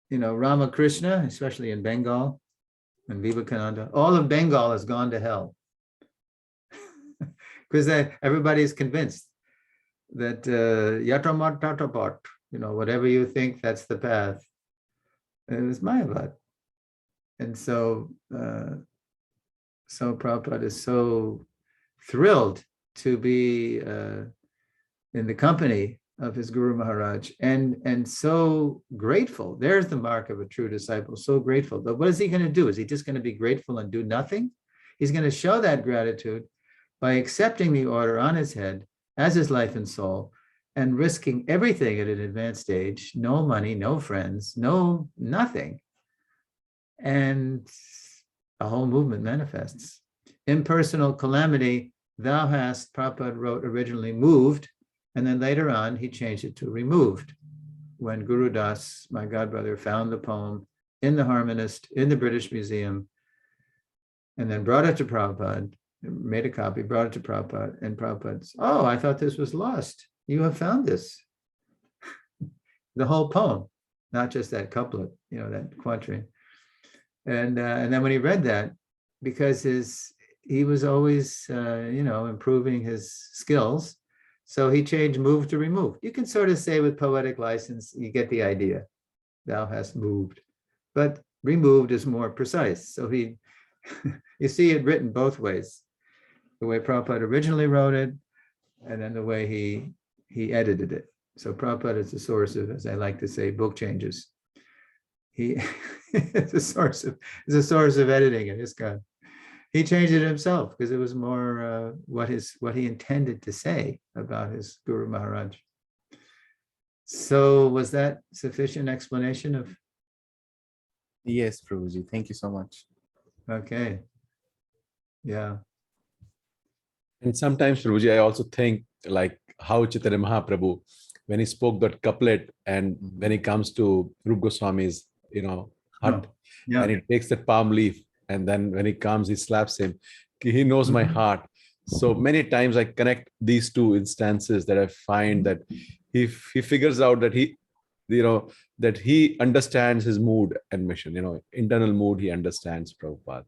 Ramakrishna, especially in Bengal and Vivekananda, all of Bengal has gone to hell. Because everybody is convinced that Yatramat Tatapat, whatever you think, that's the path. And it was Mayavad. And so, Prabhupada is so thrilled to be in the company of his Guru Maharaj, and so grateful. There's the mark of a true disciple, so grateful. But what is he going to do? Is he just going to be grateful and do nothing? He's going to show that gratitude by accepting the order on his head as his life and soul, and risking everything at an advanced age, no money, no friends, nothing. And a whole movement manifests. Impersonal calamity, thou hast, Prabhupada wrote originally, moved, and then later on he changed it to removed. When Guru Das, my godbrother, found the poem in the Harmonist, in the British Museum, and then brought it to Prabhupada, made a copy, brought it to Prabhupada, and Prabhupada, oh, I thought this was lost. You have found this. The whole poem, not just that couplet, that quatrain. And then when he read that, because he was always, improving his skills, so he changed move to remove. You can sort of say with poetic license, you get the idea. Thou hast moved, but removed is more precise. So you see it written both ways. The way Prabhupada originally wrote it, and then the way he edited it. So Prabhupada is the source of, as I like to say, book changes. He is a source of editing in ISKCON. He changed it himself because it was more what he intended to say about his Guru Maharaj. So was that sufficient explanation of? Yes, Prabhuji. Thank you so much. Okay. Yeah. And sometimes, Prabhuji, I also think like how Chaitanya Mahaprabhu, when he spoke that couplet, and when he comes to Rupa Goswami's, hut, and he takes that palm leaf, and then when he comes, he slaps him. He knows my heart. So many times I connect these two instances that I find that he figures out that that he understands his mood and mission, internal mood, he understands Prabhupada.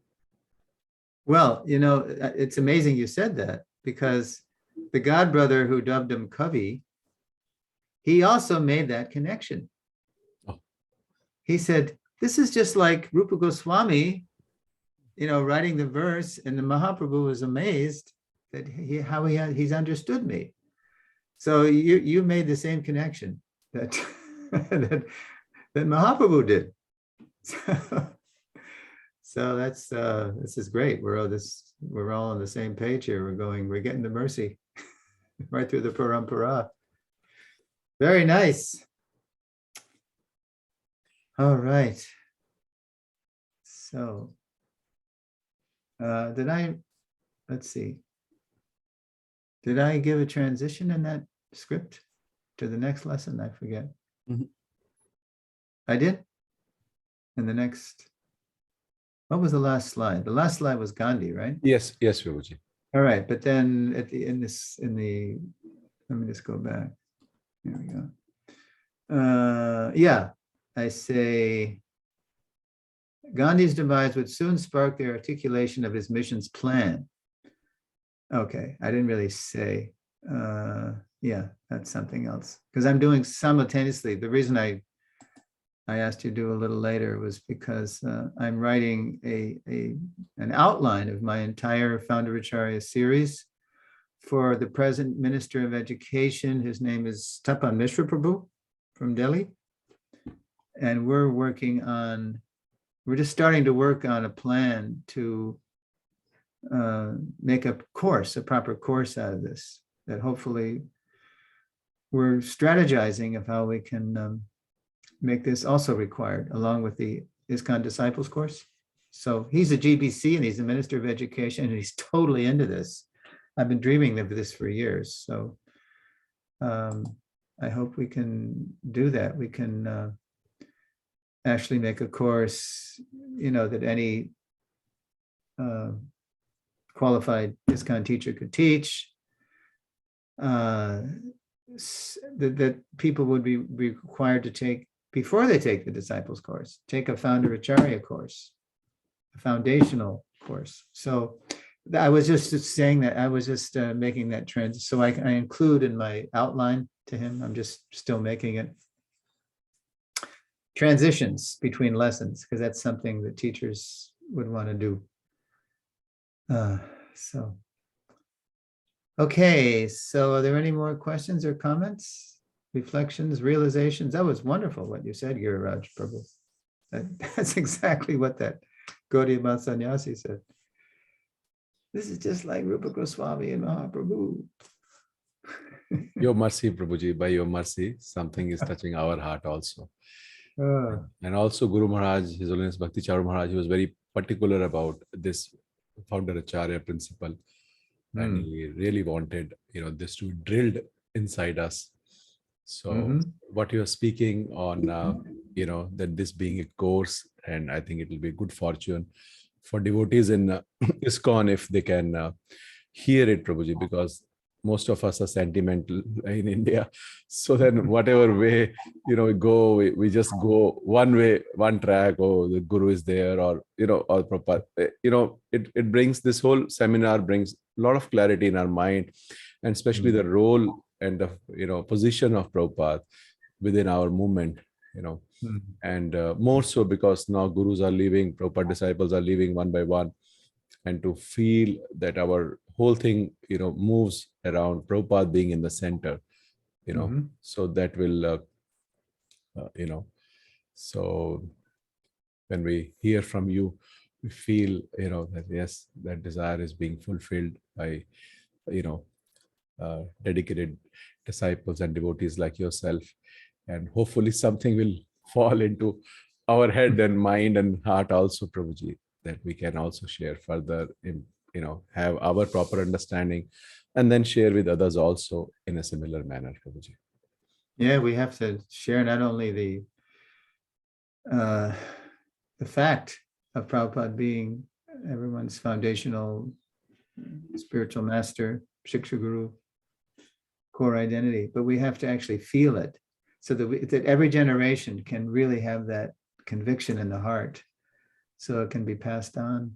Well, it's amazing you said that, because the godbrother who dubbed him Kavi, he also made that connection. Oh. He said, this is just like Rupa Goswami, writing the verse, and the Mahaprabhu was amazed that he's understood me. So you made the same connection that that Mahaprabhu did. So this is great. We're all on the same page here. We're getting the mercy right through the parampara. Very nice. All right. So let's see. Did I give a transition in that script? to the next lesson? I forget. Mhm. I did? And the next, what was the last slide? The last slide was Gandhi, right? Yes, yes, Prabhuji. All right, but then at the let me just go back. Here we go. Yeah, I say Gandhi's demise would soon spark the articulation of his mission's plan. Okay, I didn't really say. Yeah, that's something else because I'm doing simultaneously. The reason I asked you to do a little later was because I'm writing an outline of my entire Founder Acharya series for the present Minister of Education. His name is Tapan Mishra Prabhu from Delhi. And we're just starting to work on a plan to make a proper course out of this, that hopefully we're strategizing of how we can make this also required along with the ISKCON Disciples course. So he's a GBC and he's the Minister of Education and he's totally into this. I've been dreaming of this for years. So I hope we can do that. We can actually make a course, that any qualified ISKCON teacher could teach, that people would be required to take before they take the disciples course, take a Founder Acharya course, a foundational course. So I was just saying that, I was just making that trend. So I include in my outline to him, I'm just still making it, transitions between lessons, because that's something that teachers would want to do. Okay, so are there any more questions or comments, reflections, realizations? That was wonderful what you said, Giriraj Prabhu. That's exactly what that Gaudiya Math Sannyasi said. This is just like Rupa Goswami and Mahaprabhu. Your mercy, Prabhuji, by your mercy, something is touching our heart also. And also Guru Maharaj, His Holiness Bhakti Charu Maharaj, he was very particular about this Founder Acharya principle. And he really wanted, this to be drilled inside us. So what you are speaking on, that this being a course, and I think it will be good fortune for devotees in ISKCON if they can hear it, Prabhuji, because most of us are sentimental in India. So then whatever way, we go, we just go one way, one track, oh, the Guru is there, or, or Prabhupada, it brings, this whole seminar brings a lot of clarity in our mind, and especially the role and the, position of Prabhupada within our movement, and more so because now Gurus are leaving, Prabhupada disciples are leaving one by one, and to feel that our whole thing, moves around Prabhupada being in the center, so that will, so when we hear from you, we feel, that yes, that desire is being fulfilled by, dedicated disciples and devotees like yourself. And hopefully something will fall into our head and mind and heart also, Prabhuji, that we can also share further, have our proper understanding, and then share with others also in a similar manner, Prabhuji. Yeah, we have to share not only the fact of Prabhupada being everyone's foundational spiritual master, Shiksha Guru, core identity, but we have to actually feel it, so that every generation can really have that conviction in the heart, so it can be passed on,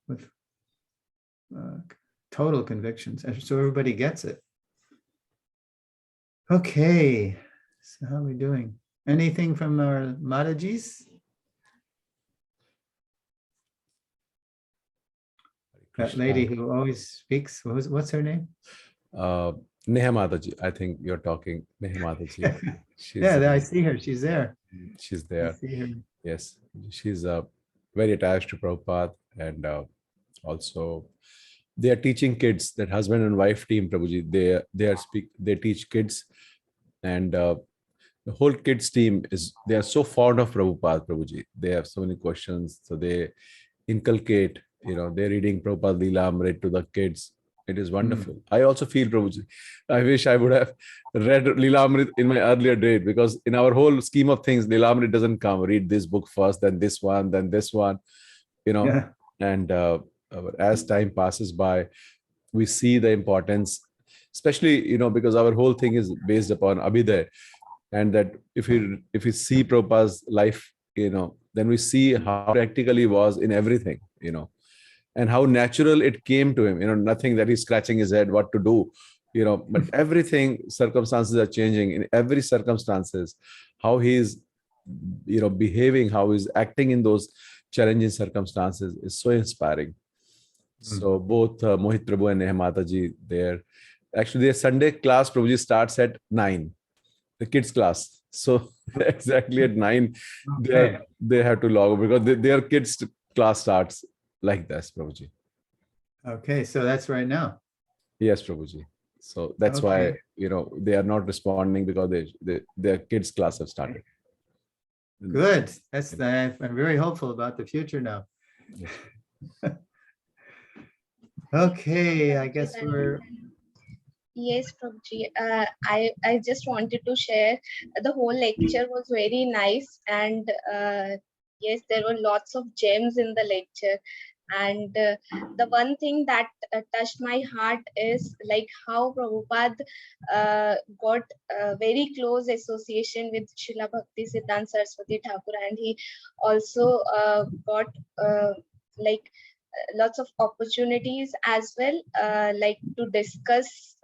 with total convictions, so everybody gets it. Okay, so how are we doing? Anything from our Matajis? That lady who always speaks, what's her name? Neha Mataji, I think you're talking Neha Mataji. Yeah, I see her. She's there. She's there. I see her. Yes, she's very attached to Prabhupada, and also they are teaching kids, that husband and wife team, Prabhuji. They teach kids, and the whole kids team they are so fond of Prabhupada, Prabhuji. They have so many questions, so they inculcate, they're reading Prabhupada Leela Amrit to the kids, It is wonderful. I also feel, Prabhuji, I wish I would have read Lilamrit in my earlier date, because in our whole scheme of things, Lilamrit doesn't come. Read this book first, then this one, then this one, Yeah. and as time passes by, we see the importance, especially, because our whole thing is based upon Abhiday, and that if we see Prabhupada's life, then we see how practical he was in everything, and how natural it came to him, nothing that he's scratching his head what to do, but everything, circumstances are changing in every circumstances, how he's, behaving, how he's acting in those challenging circumstances is so inspiring. So both Mohit Prabhu and Neha Mataji, actually their Sunday class, Prabhuji, starts at 9, the kids class. So exactly at 9, Okay. they have to log, because their kids class starts like this, Prabhuji. Okay, so that's right now. Yes, Prabhuji. So that's why, Okay. they are not responding, because their kids class have started. Good. I'm very hopeful about the future now. Yes. Okay, I guess we're. Yes, Prabhuji. I just wanted to share, the whole lecture was very nice, and yes, there were lots of gems in the lecture. And the one thing that touched my heart is like how Prabhupada got a very close association with Srila Bhakti Siddhanta Saraswati Thakur, and he also got like lots of opportunities as well, like to discuss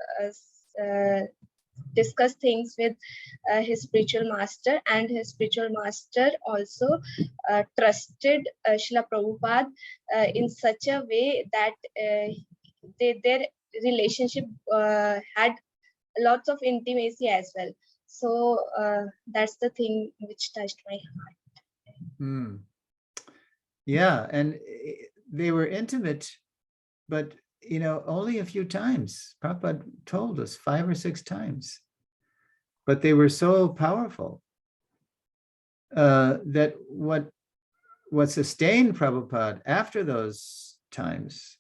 things with his spiritual master, and his spiritual master also trusted Srila Prabhupada in such a way that their relationship had lots of intimacy as well. So that's the thing which touched my heart. Yeah, and they were intimate, but only a few times. Prabhupada told us 5 or 6 times, but they were so powerful that what sustained Prabhupada after those times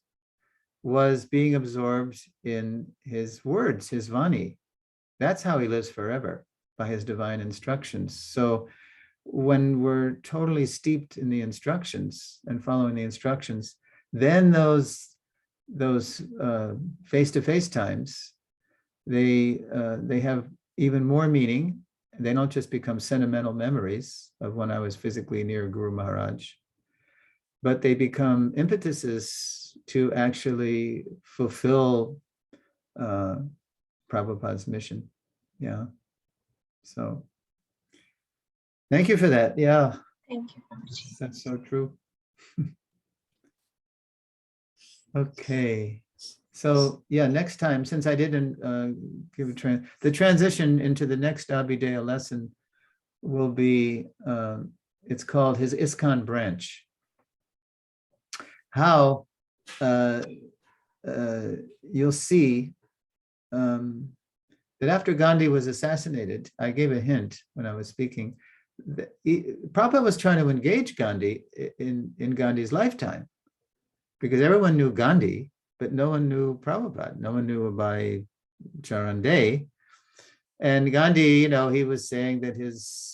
was being absorbed in his words, his Vani. That's how he lives forever, by his divine instructions. So when we're totally steeped in the instructions and following the instructions, then those face-to-face times, they have even more meaning. They don't just become sentimental memories of when I was physically near Guru Maharaj, but they become impetuses to actually fulfill Prabhupada's mission. Yeah. So thank you for that. Yeah. Thank you, Prabhuji. That's so true. Okay. So yeah, next time, since I didn't give the transition into the next Abhideya lesson will be, it's called his ISKCON branch. How you'll see that after Gandhi was assassinated, I gave a hint when I was speaking, Prabhupada was trying to engage Gandhi in Gandhi's lifetime, because everyone knew Gandhi, but no one knew Prabhupada. No one knew Abhay Charan Dey. And Gandhi, he was saying that his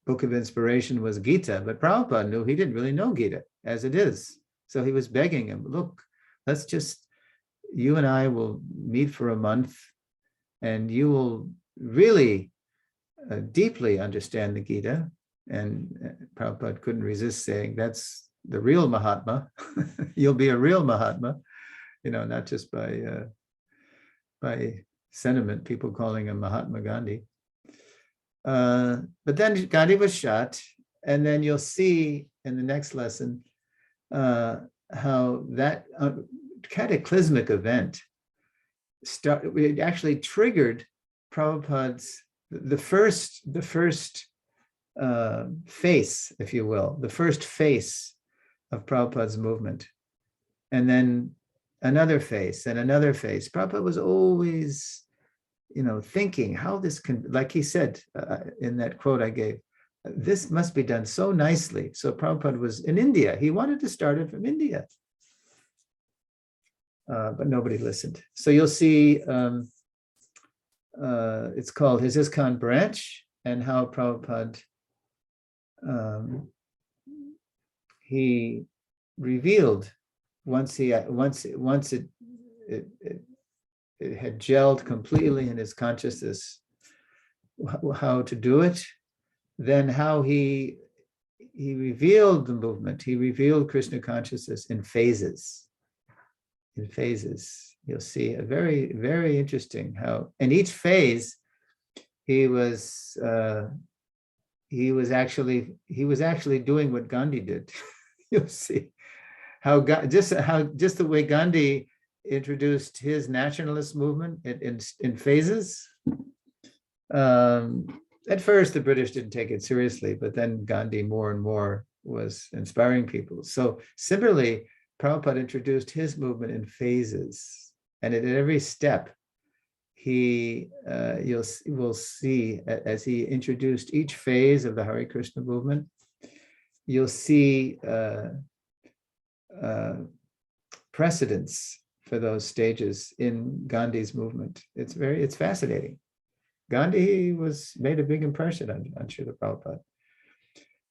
book of inspiration was Gita, but Prabhupada knew he didn't really know Gita as it is. So he was begging him, look, you and I will meet for a month, and you will really deeply understand the Gita. And Prabhupada couldn't resist saying, that's the real Mahatma. You'll be a real Mahatma, not just by sentiment, people calling him Mahatma Gandhi. But then Gandhi was shot, and then you'll see in the next lesson how that cataclysmic event it actually triggered Prabhupada's the first face, if you will, the first face of Prabhupada's movement, and then another face and another face. Prabhupada was always, thinking how this can, like he said in that quote I gave, this must be done so nicely. So Prabhupada was in India. He wanted to start it from India. but nobody listened. So you'll see it's called his ISKCON branch, and how Prabhupada he revealed once it had gelled completely in his consciousness how to do it, then how he revealed the movement. He revealed Krishna consciousness in phases. In phases, you'll see a very, very interesting how in each phase he was actually doing what Gandhi did. You'll see how just the way Gandhi introduced his nationalist movement in phases. At first, the British didn't take it seriously, but then Gandhi more and more was inspiring people. So similarly, Prabhupada introduced his movement in phases, and at every step, will see as he introduced each phase of the Hare Krishna movement, you'll see precedents for those stages in Gandhi's movement. It's fascinating. Gandhi made a big impression on Srila Prabhupada,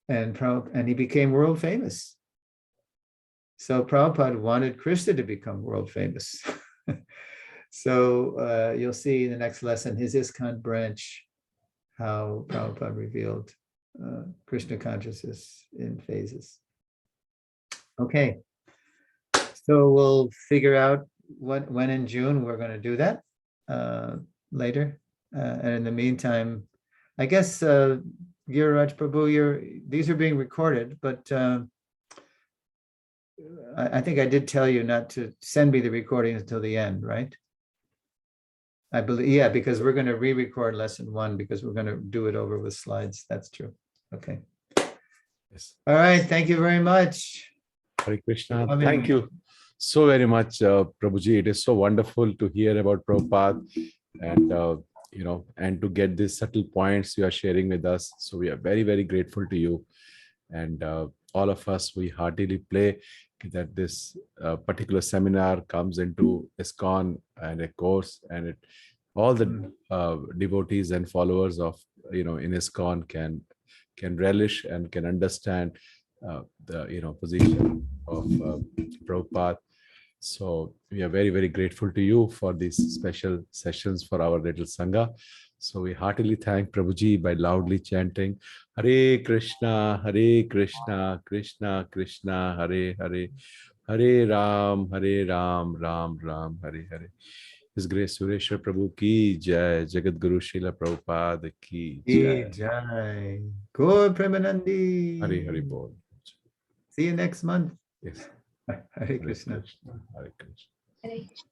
and he became world famous. So Prabhupada wanted Krishna to become world famous. So you'll see in the next lesson, his ISKCON branch, how Prabhupada revealed Krishna consciousness in phases. Okay, so we'll figure out when in June we're going to do that later. And in the meantime, I guess, Giraraj Prabhu, these are being recorded, but I think I did tell you not to send me the recordings until the end, right? I believe, yeah, because we're going to re-record lesson 1 because we're going to do it over with slides. That's true. Okay. Yes. All right. Thank you very much. Hare Krishna. Loving Thank you. you so very much, Prabhuji. It is so wonderful to hear about Prabhupada and, and to get these subtle points you are sharing with us. So we are very, very grateful to you. And all of us, we heartily pray that this particular seminar comes into ISKCON and a course, and all the devotees and followers of, in ISKCON can relish and can understand the position of Prabhupada. So we are very, very grateful to you for these special sessions for our little Sangha. So we heartily thank Prabhuji by loudly chanting Hare Krishna, Krishna Krishna, Hare Hare, Hare Ram, Ram Ram, Hare Hare. His Grace Suresvara Prabhu ki jai, Jagat Guru Srila Prabhupada ki jai. Jai. Gaur Premanandi. Hare Hare Bol. See you next month. Yes. Hare Krishna. Hare Krishna. Hare Krishna.